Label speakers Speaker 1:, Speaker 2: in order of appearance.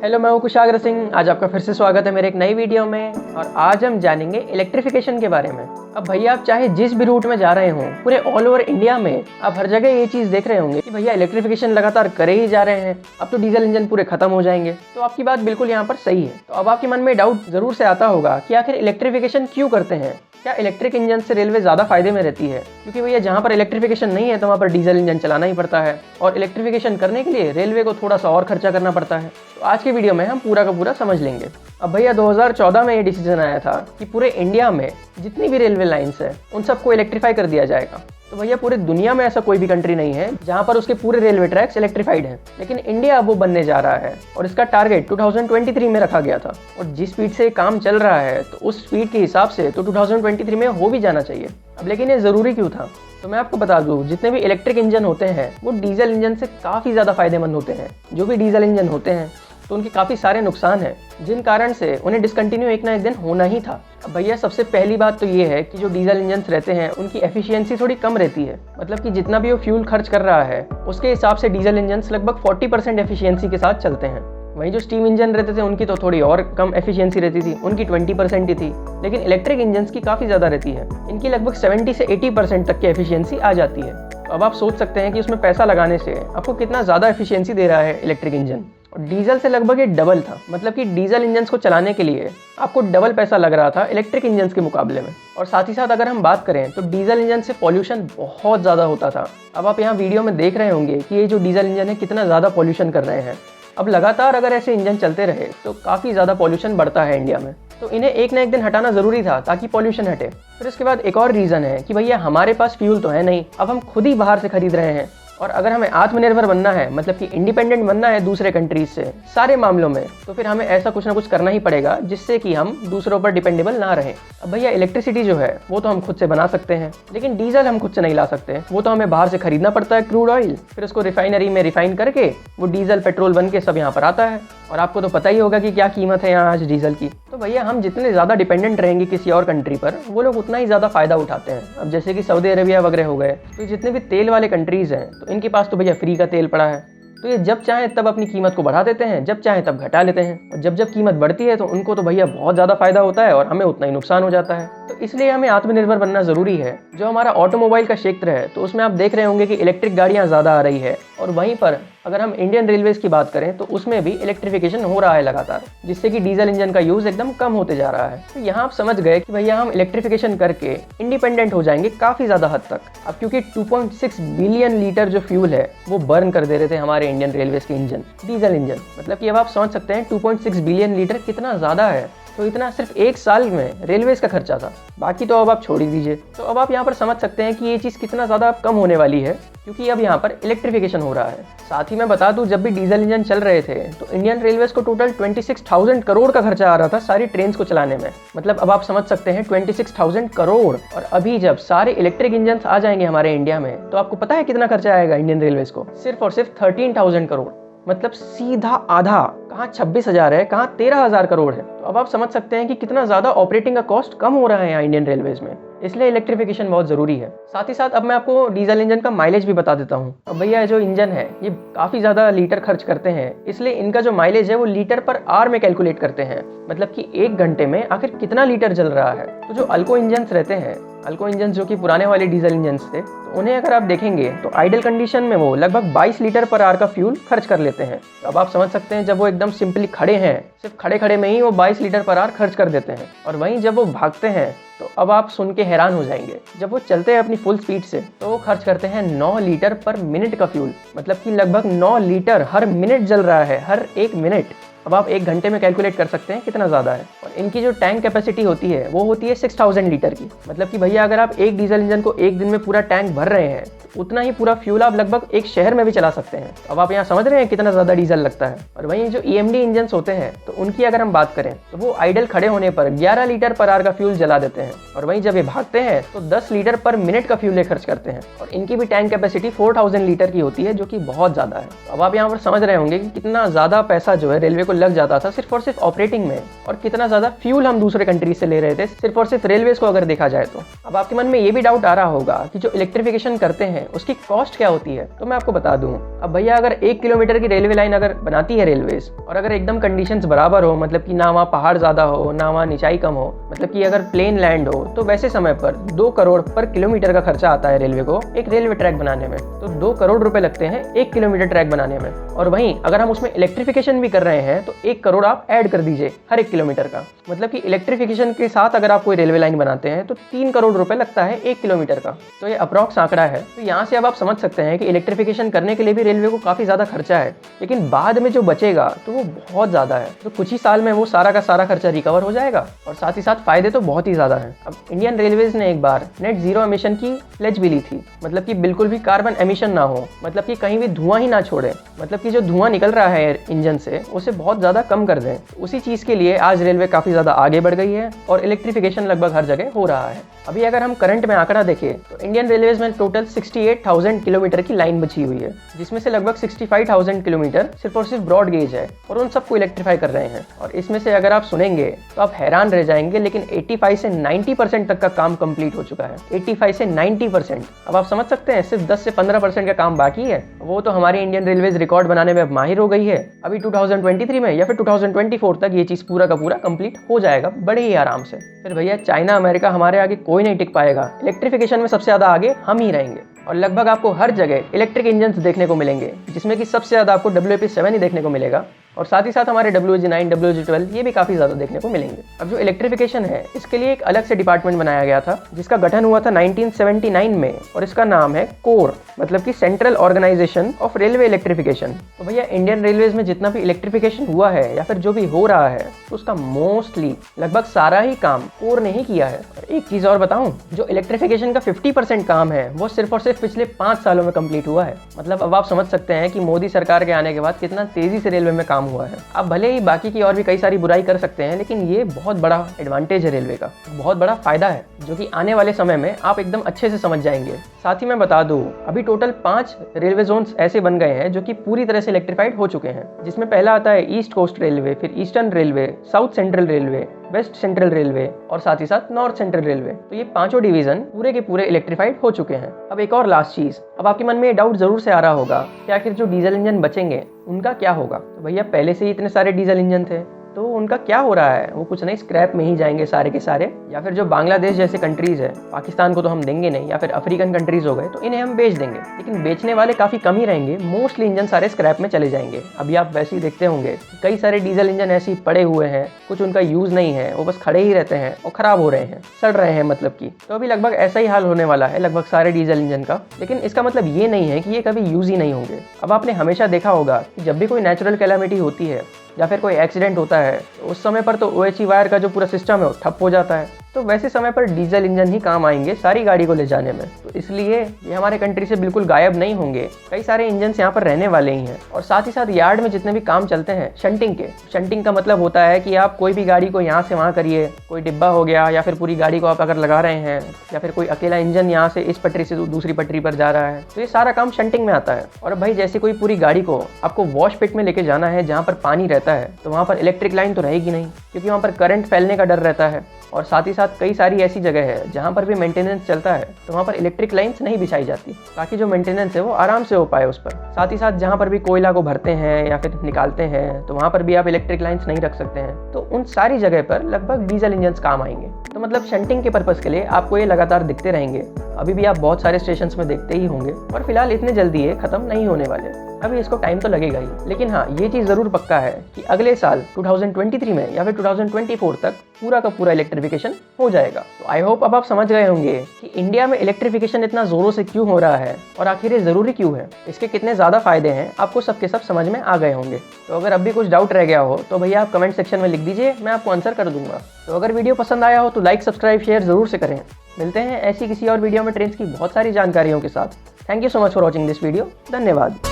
Speaker 1: Hello, मैं हूं कुशाग्र सिंह। आज आपका फिर से स्वागत है मेरे एक नई वीडियो में। और आज हम जानेंगे इलेक्ट्रिफिकेशन के बारे में। अब भैया आप चाहे जिस भी रूट में जा रहे हों, पूरे ऑल ओवर इंडिया में आप हर जगह ये चीज़ देख रहे होंगे कि भैया इलेक्ट्रिफिकेशन लगातार करे ही जा रहे हैं। अब तो डीजल इंजन पूरे खत्म हो जाएंगे। तो आपकी बात बिल्कुल यहाँ पर सही है। तो अब आपके मन में डाउट जरूर से आता होगा कि आखिर इलेक्ट्रिफिकेशन क्यों करते हैं। क्या इलेक्ट्रिक इंजन से रेलवे ज़्यादा फायदे में रहती है? क्योंकि भैया जहाँ पर इलेक्ट्रिफिकेशन नहीं है तो वहाँ पर डीजल इंजन चलाना ही पड़ता है, और इलेक्ट्रिफिकेशन करने के लिए रेलवे को थोड़ा सा और खर्चा करना पड़ता है। तो आज की वीडियो में हम पूरा का पूरा समझ लेंगे। अब भैया 2014 में ये डिसीजन आया था कि पूरे इंडिया में जितनी भी रेलवे लाइन्स है उन सबको इलेक्ट्रीफाई कर दिया जाएगा। तो भैया पूरे दुनिया में ऐसा कोई भी कंट्री नहीं है जहां पर उसके पूरे रेलवे ट्रैक्स इलेक्ट्रीफाइड हैं, लेकिन इंडिया अब वो बनने जा रहा है और इसका टारगेट 2023 में रखा गया था। और जिस स्पीड से काम चल रहा है तो उस स्पीड के हिसाब से तो 2023 में हो भी जाना चाहिए। अब लेकिन ये ज़रूरी क्यों था? तो मैं आपको बता दूं, जितने भी इलेक्ट्रिक इंजन होते हैं वो डीजल इंजन से काफ़ी ज़्यादा फायदेमंद होते हैं। जो भी डीजल इंजन होते हैं तो उनके काफ़ी सारे नुकसान हैं, जिन कारण से उन्हें डिसकंटिन्यू एक ना एक दिन होना ही था। अब भैया सबसे पहली बात तो ये है कि जो डीजल इंजन्स रहते हैं उनकी एफिशिएंसी थोड़ी कम रहती है। मतलब कि जितना भी वो फ्यूल खर्च कर रहा है उसके हिसाब से डीजल इंजन्स लगभग 40% एफिशिएंसी के साथ चलते हैं। वहीं जो स्टीम इंजन रहते थे उनकी तो थोड़ी और कम एफिशिएंसी रहती थी, उनकी 20% ही थी। लेकिन इलेक्ट्रिक इंजन्स की काफ़ी ज़्यादा रहती है, इनकी लगभग 70 से 80% तक की एफिशिएंसी आ जाती है। तो अब आप सोच सकते हैं कि उसमें पैसा लगाने से आपको कितना ज़्यादा एफिशिएंसी दे रहा है इलेक्ट्रिक इंजन। और डीजल से लगभग ये डबल था। मतलब कि डीजल इंजन्स को चलाने के लिए आपको डबल पैसा लग रहा था इलेक्ट्रिक इंजन्स के मुकाबले में। और साथ ही साथ अगर हम बात करें तो डीजल इंजन से पॉल्यूशन बहुत ज़्यादा होता था। अब आप यहाँ वीडियो में देख रहे होंगे कि ये जो डीजल इंजन है कितना ज़्यादा पॉल्यूशन कर रहे हैं। अब लगातार अगर ऐसे इंजन चलते रहे तो काफ़ी ज़्यादा पॉल्यूशन बढ़ता है इंडिया में। तो इन्हें एक ना एक दिन हटाना ज़रूरी था ताकि पॉल्यूशन हटे। फिर इसके बाद एक और रीज़न है कि भैया हमारे पास फ्यूल तो है नहीं, अब हम खुद ही बाहर से खरीद रहे हैं। और अगर हमें आत्मनिर्भर बनना है, मतलब कि इंडिपेंडेंट बनना है दूसरे कंट्रीज से सारे मामलों में, तो फिर हमें ऐसा कुछ ना कुछ करना ही पड़ेगा जिससे कि हम दूसरों पर डिपेंडेबल ना रहें। अब भैया इलेक्ट्रिसिटी जो है वो तो हम खुद से बना सकते हैं, लेकिन डीजल हम खुद से नहीं ला सकते। वो तो हमें बाहर से खरीदना पड़ता है, क्रूड ऑयल, फिर उसको रिफाइनरी में रिफाइन करके वो डीजल पेट्रोल बन के सब यहाँ पर आता है। और आपको तो पता ही होगा कि क्या कीमत है यहाँ आज डीजल की। तो भैया हम जितने ज़्यादा डिपेंडेंट रहेंगे किसी और कंट्री पर, वो लोग उतना ही ज़्यादा फ़ायदा उठाते हैं। अब जैसे कि सऊदी अरेबिया वगैरह हो गए, तो जितने भी तेल वाले कंट्रीज़ हैं तो इनके पास तो भैया फ्री का तेल पड़ा है। तो ये जब चाहें तब अपनी कीमत को बढ़ा देते हैं, जब चाहें तब घटा लेते हैं। और जब जब कीमत बढ़ती है तो उनको तो भैया बहुत ज़्यादा फायदा होता है और हमें उतना ही नुकसान हो जाता है। तो इसलिए हमें आत्मनिर्भर बनना ज़रूरी है। जो हमारा ऑटोमोबाइल का क्षेत्र है तो उसमें आप देख रहे होंगे कि इलेक्ट्रिक गाड़ियाँ ज़्यादा आ रही है। और वहीं पर अगर हम इंडियन रेलवेज़ की बात करें तो उसमें भी इलेक्ट्रिफिकेशन हो रहा है लगातार, जिससे कि डीजल इंजन का यूज़ एकदम कम होते जा रहा है। तो यहाँ आप समझ गए कि भैया हम इलेक्ट्रिफिकेशन करके इंडिपेंडेंट हो जाएंगे काफ़ी ज़्यादा हद तक। अब क्योंकि 2.6 बिलियन लीटर जो फ्यूल है वो बर्न कर दे रहे थे हमारे इंडियन रेलवेज़ के इंजन, डीजल इंजन। मतलब कि अब आप समझ सकते हैं 2.6 बिलियन लीटर कितना ज़्यादा है। तो इतना सिर्फ एक साल में रेलवेज़ का खर्चा था, बाकी तो अब आप छोड़ ही दीजिए। तो अब आप यहाँ पर समझ सकते हैं कि ये चीज़ कितना ज़्यादा कम होने वाली है, क्योंकि अब यहाँ पर इलेक्ट्रिफिकेशन हो रहा है। साथ ही मैं बता दूं, जब भी डीजल इंजन चल रहे थे तो इंडियन रेलवेज़ को टोटल 26,000 करोड़ का खर्चा आ रहा था सारी ट्रेन को चलाने में। मतलब अब आप समझ सकते हैं 26,000 करोड़। और अभी जब सारे इलेक्ट्रिक इंजन आ जाएंगे हमारे इंडिया में तो आपको पता है कितना खर्चा आएगा इंडियन रेलवेज़ को? सिर्फ और सिर्फ 13,000 करोड़। मतलब सीधा आधा, कहाँ 26,000 है, कहाँ 13,000 करोड़ है। तो अब आप समझ सकते हैं कि कितना ज़्यादा ऑपरेटिंग का कॉस्ट कम हो रहा है यहाँ इंडियन रेलवेज़ में। इसलिए इलेक्ट्रिफिकेशन बहुत ज़रूरी है। साथ ही साथ अब मैं आपको डीजल इंजन का माइलेज भी बता देता हूँ। अब भैया जो इंजन है ये काफ़ी ज़्यादा लीटर खर्च करते हैं, इसलिए इनका जो माइलेज है वो लीटर पर आवर में कैलकुलेट करते हैं। मतलब कि 1 घंटे में आखिर कितना लीटर जल रहा है। तो जो अल्को इंजन्स रहते हैं, अल्को इंजन जो कि पुराने वाले डीजल इंजन्स थे, तो उन्हें अगर आप देखेंगे तो आइडल कंडीशन में वो लगभग 22 लीटर पर आवर का फ्यूल खर्च कर लेते हैं। तो अब आप समझ सकते हैं जब वो एकदम सिंपली खड़े हैं, सिर्फ खड़े खड़े में ही वो 22 लीटर पर आवर खर्च कर देते हैं। और वहीं जब वो भागते हैं तो अब आप सुन के हैरान हो जाएंगे, जब वो चलते हैं अपनी फुल स्पीड से तो वो खर्च करते हैं 9 लीटर पर मिनट का फ्यूल। मतलब कि लगभग 9 लीटर हर मिनट जल रहा है, हर 1 मिनट। अब आप 1 घंटे में कैलकुलेट कर सकते हैं कितना ज़्यादा है। और इनकी जो टैंक कैपेसिटी होती है वो होती है 6,000 लीटर की। मतलब कि भैया अगर आप एक डीजल इंजन को एक दिन में पूरा टैंक भर रहे हैं तो उतना ही पूरा फ्यूल आप लगभग एक शहर में भी चला सकते हैं। अब आप यहाँ समझ रहे हैं कितना ज़्यादा डीजल लगता है। और वहीं जो EMD इंजन्स होते हैं तो उनकी अगर हम बात करें तो वो आइडल खड़े होने पर 11 लीटर पर आवर का फ्यूल जला देते हैं। और वहीं जब ये भागते हैं तो 10 लीटर पर मिनट का फ्यूल खर्च करते हैं। और इनकी भी टैंक कैपेसिटी 4,000 लीटर की होती है, जो कि बहुत ज़्यादा है। अब आप यहाँ पर समझ रहे होंगे कि कितना ज़्यादा पैसा जो है रेलवे को लग जाता था सिर्फ और सिर्फ ऑपरेटिंग में, और कितना ज़्यादा फ्यूल हम दूसरे कंट्रीज से ले रहे थे सिर्फ और सिर्फ रेलवेज को अगर देखा जाए तो। अब आपके मन में ये भी डाउट आ रहा होगा कि जो इलेक्ट्रिफिकेशन करते हैं उसकी कॉस्ट क्या होती है, तो मैं आपको बता दूं। अब भैया अगर 1 किलोमीटर की रेलवे लाइन अगर बनाती है रेलवेज, और अगर एकदम कंडीशंस बराबर हो, मतलब कि ना वहाँ पहाड़ ज़्यादा हो ना वहाँ निचाई कम हो, मतलब कि अगर प्लेन लैंड हो, तो वैसे समय पर 2 करोड़ पर किलोमीटर का खर्चा आता है रेलवे को एक रेलवे ट्रैक बनाने में। तो 2 करोड़ रुपए लगते हैं 1 किलोमीटर ट्रैक बनाने में। और वहीं अगर हम उसमें इलेक्ट्रिफिकेशन भी कर रहे हैं तो 1 करोड़ आप ऐड कर दीजिए हर 1 किलोमीटर का, मतलब कि इलेक्ट्रिफिकेशन के साथ अगर आप कोई रेलवे लाइन बनाते हैं तो 3 करोड़ रुपए लगता है 1 किलोमीटर का। तो ये अप्रॉक्स आंकड़ा है। तो यहाँ से अब आप समझ सकते हैं कि इलेक्ट्रिफिकेशन करने के लिए भी रेलवे को काफ़ी ज़्यादा खर्चा है, लेकिन बाद में जो बचेगा तो वो बहुत ज़्यादा है। तो कुछ ही साल में वो सारा का सारा खर्चा रिकवर हो जाएगा, और साथ ही साथ फायदे तो बहुत ही ज़्यादा हैं। अब इंडियन रेलवेज ने एक बार नेट जीरो एमिशन की प्लेज भी ली थी, मतलब कि बिल्कुल भी कार्बन एमिशन ना हो, मतलब कि कहीं भी धुआं ही ना छोड़े, मतलब कि जो धुआं निकल रहा है इंजन से उसे बहुत ज़्यादा कम कर दें। उसी चीज़ के लिए आज रेलवे काफ़ी ज़्यादा आगे बढ़ गई है और इलेक्ट्रिफिकेशन लगभग हर जगह हो रहा है। अभी अगर हम करंट में आंकड़ा देखें तो इंडियन रेलवेज में टोटल 68,000 किलोमीटर की लाइन बची हुई है, जिसमें से लगभग 65,000 किलोमीटर सिर्फ और सिर्फ ब्रॉड गेज है, और उन सबको इलेक्ट्रीफाई कर रहे हैं। और इसमें से अगर आप सुनेंगे तो आप हैरान रह जाएंगे, लेकिन 85 से 90% तक का काम कंप्लीट हो चुका है। 85 से 90%। अब आप समझ सकते हैं सिर्फ 10 से 15% का काम बाकी है। वो तो हमारी इंडियन रेलवेज रिकॉर्ड बनाने में अब माहिर हो गई है। अभी 2023 में या फिर 2024 तक ये चीज़ पूरा का पूरा कंप्लीट हो जाएगा बड़े ही आराम से। फिर भैया चाइना अमेरिका हमारे आगे कोई नहीं टिक पाएगा। इलेक्ट्रिफिकेशन में सबसे ज़्यादा आगे हम ही रहेंगे, और लगभग आपको हर जगह इलेक्ट्रिक इंजन्स देखने को मिलेंगे, जिसमें कि सबसे ज़्यादा आपको WP7 ही देखने को मिलेगा, और साथ ही साथ हमारे WG9, WG12 ये भी काफ़ी ज़्यादा देखने को मिलेंगे। अब जो इलेक्ट्रिफिकेशन है इसके लिए एक अलग से डिपार्टमेंट बनाया गया था, जिसका गठन हुआ था 1979 में, और इसका नाम है कोर, मतलब कि central organisation of railway electrification. तो भैया इंडियन रेलवेज में जितना भी इलेक्ट्रिफिकेशन हुआ है या फिर जो भी हो रहा है, तो उसका मोस्टली लगभग सारा ही काम कोर ने ही किया है। और एक चीज़ और बताऊं, जो इलेक्ट्रिफिकेशन का 50% काम है वो सिर्फ और सिर्फ पिछले 5 सालों में कंप्लीट हुआ है। मतलब अब आप समझ सकते हैं कि मोदी सरकार के आने के बाद कितना तेजी से रेलवे में काम हुआ है। आप भले ही बाकी की और भी कई सारी बुराई कर सकते हैं, लेकिन ये बहुत बड़ा एडवांटेज है रेलवे का, बहुत बड़ा फायदा है, जो कि आने वाले समय में आप एकदम अच्छे से समझ जाएंगे। साथ ही मैं बता दूं, अभी टोटल 5 रेलवे जोन्स ऐसे बन गए हैं जो कि पूरी तरह से इलेक्ट्रीफाइड हो चुके हैं, जिसमें पहला आता है ईस्ट कोस्ट रेलवे, फिर Eastern Railway, South Central Railway, West Central Railway और साथ ही साथ नॉर्थ सेंट्रल रेलवे। तो ये 5 डिवीजन पूरे के पूरे इलेक्ट्रीफाइड हो चुके हैं। अब एक और लास्ट चीज, अब आपके मन में ये डाउट जरूर से आ रहा होगा कि आखिर जो डीजल इंजन बचेंगे उनका क्या होगा। तो भैया पहले से ही इतने सारे डीजल इंजन थे, तो उनका क्या हो रहा है? वो कुछ नहीं, स्क्रैप में ही जाएंगे सारे के सारे, या फिर जो बांग्लादेश जैसे कंट्रीज है, पाकिस्तान को तो हम देंगे नहीं, या फिर अफ्रीकन कंट्रीज हो गए तो इन्हें हम बेच देंगे। लेकिन बेचने वाले काफ़ी कम ही रहेंगे, मोस्टली इंजन सारे स्क्रैप में चले जाएंगे। अभी आप वैसे ही देखते होंगे कई सारे डीजल इंजन ऐसे ही पड़े हुए हैं, कुछ उनका यूज़ नहीं है, वो बस खड़े ही रहते हैं और ख़राब हो रहे हैं, सड़ रहे हैं मतलब कि। तो अभी लगभग ऐसा ही हाल होने वाला है लगभग सारे डीजल इंजन का। लेकिन इसका मतलब ये नहीं है कि ये कभी यूज़ ही नहीं होंगे। अब आपने हमेशा देखा होगा कि जब भी कोई नेचुरल कैलामिटी होती है या फिर कोई एक्सीडेंट होता है, तो उस समय पर तो OHE वायर का जो पूरा सिस्टम है वो ठप हो जाता है। तो वैसे समय पर डीजल इंजन ही काम आएंगे सारी गाड़ी को ले जाने में। तो इसलिए ये हमारे कंट्री से बिल्कुल गायब नहीं होंगे, कई सारे इंजन यहाँ पर रहने वाले ही हैं। और साथ ही साथ यार्ड में जितने भी काम चलते हैं शंटिंग के, शंटिंग का मतलब होता है कि आप कोई भी गाड़ी को यहाँ से वहाँ करिए, कोई डिब्बा हो गया या फिर पूरी गाड़ी को आप अगर लगा रहे हैं, या फिर कोई अकेला इंजन यहाँ से इस पटरी से दूसरी पटरी पर जा रहा है, तो ये सारा काम शंटिंग में आता है। और भाई जैसे कोई पूरी गाड़ी को आपको वॉश पिट में लेके जाना है जहाँ पर पानी रहता है, तो वहाँ पर इलेक्ट्रिक लाइन तो रहेगी नहीं, क्योंकि वहाँ पर करंट फैलने का डर रहता है। और साथ ही साथ कई सारी ऐसी जगह है जहाँ पर भी मेंटेनेंस चलता है, तो वहाँ पर इलेक्ट्रिक लाइंस नहीं बिछाई जाती, ताकि जो मेंटेनेंस है वो आराम से हो पाए उस पर। साथ ही साथ जहाँ पर भी कोयला को भरते हैं या फिर निकालते हैं, तो वहाँ पर भी आप इलेक्ट्रिक लाइंस नहीं रख सकते हैं। तो उन सारी जगह पर लगभग डीजल इंजन काम आएंगे। तो मतलब शंटिंग के पर्पज़ के लिए आपको ये लगातार दिखते रहेंगे। अभी भी आप बहुत सारे स्टेशंस में देखते ही होंगे, और फिलहाल इतने जल्दी ये खत्म नहीं होने वाले। अभी इसको टाइम तो लगेगा ही, लेकिन हाँ ये चीज़ ज़रूर पक्का है कि अगले साल 2023 में या फिर 2024 तक पूरा का पूरा इलेक्ट्रिफिकेशन हो जाएगा। तो आई होप अब आप समझ गए होंगे कि इंडिया में इलेक्ट्रिफिकेशन इतना ज़ोरों से क्यों हो रहा है और आखिर ये ज़रूरी क्यों है, इसके कितने ज़्यादा फायदे हैं, आपको सबके सब समझ में आ गए होंगे। तो अगर अब भी कुछ डाउट रह गया हो तो भैया आप कमेंट सेक्शन में लिख दीजिए, मैं आपको आंसर कर दूंगा। तो अगर वीडियो पसंद आया हो तो लाइक, सब्सक्राइब, शेयर ज़रूर से करें। मिलते हैं ऐसी किसी और वीडियो में ट्रेंड्स की बहुत सारी जानकारियों के साथ। Thank you so much for watching this video. धन्यवाद।